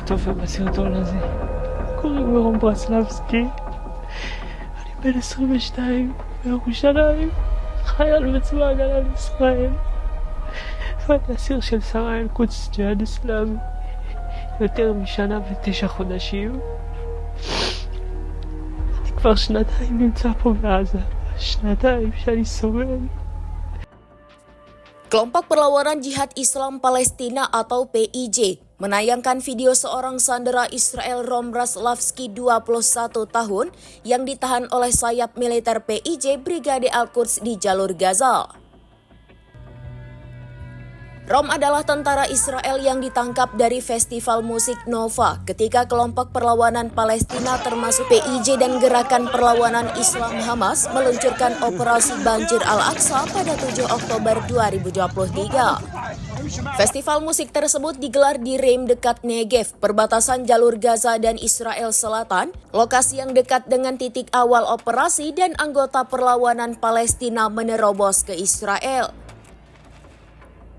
טוב בסרטון הזה. קוראים לי רום ברסלבסקי, אני בן 22 בירושלים, חייל בצבא ההגנה לישראל, ואני אסיר של שרה אל-קודס ג'יהאד אסלאמי יותר משנה ו9 חודשים. אני כבר שנתיים נמצא פה בעזה, שנתיים שאני סובל. Kelompok Perlawanan Jihad Islam Palestina atau PIJ menayangkan video seorang sandera Israel Rom Braslavsky 21 tahun yang ditahan oleh sayap militer PIJ Brigade Al-Quds di jalur Gaza. Rom adalah tentara Israel yang ditangkap dari festival musik Nova ketika kelompok perlawanan Palestina termasuk PIJ dan Gerakan Perlawanan Islam Hamas meluncurkan operasi Banjir Al-Aqsa pada 7 Oktober 2023. Festival musik tersebut digelar di Reim dekat Negev, perbatasan jalur Gaza dan Israel Selatan, lokasi yang dekat dengan titik awal operasi dan anggota perlawanan Palestina menerobos ke Israel.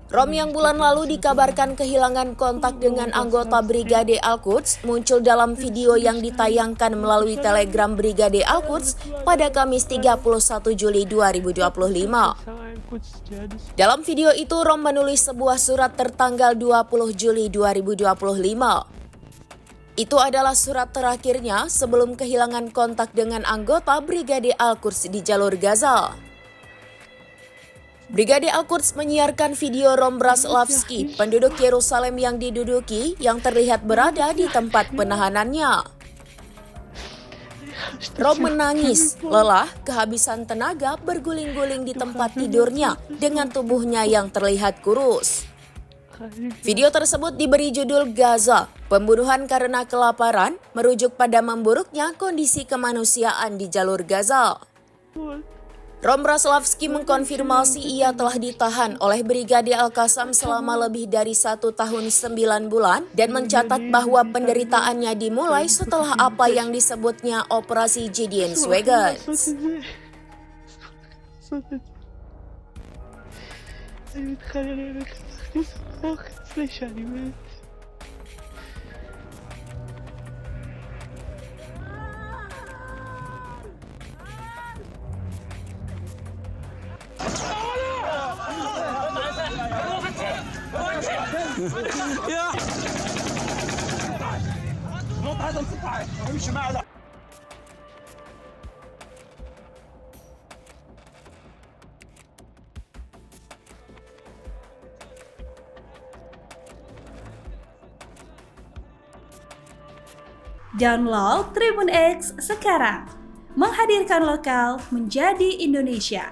Rom yang bulan lalu dikabarkan kehilangan kontak dengan anggota Brigade Al-Quds muncul dalam video yang ditayangkan melalui Telegram Brigade Al-Quds pada Kamis 31 Juli 2025. Dalam video itu, Rom menulis sebuah surat tertanggal 20 Juli 2025. Itu adalah surat terakhirnya sebelum kehilangan kontak dengan anggota Brigade Al-Quds di jalur Gaza. Brigade Al-Quds menyiarkan video Rom Braslavsky, penduduk Yerusalem yang diduduki, yang terlihat berada di tempat penahanannya. Rom menangis, lelah, kehabisan tenaga, berguling-guling di tempat tidurnya dengan tubuhnya yang terlihat kurus. Video tersebut diberi judul Gaza, pembunuhan karena kelaparan, merujuk pada memburuknya kondisi kemanusiaan di jalur Gaza. Rom Braslavsky mengkonfirmasi ia telah ditahan oleh Brigade Al-Qassam selama lebih dari 1 tahun 9 bulan dan mencatat bahwa penderitaannya dimulai setelah apa yang disebutnya Operasi Gideon Wagons. Download Tribun X sekarang, menghadirkan lokal menjadi Indonesia.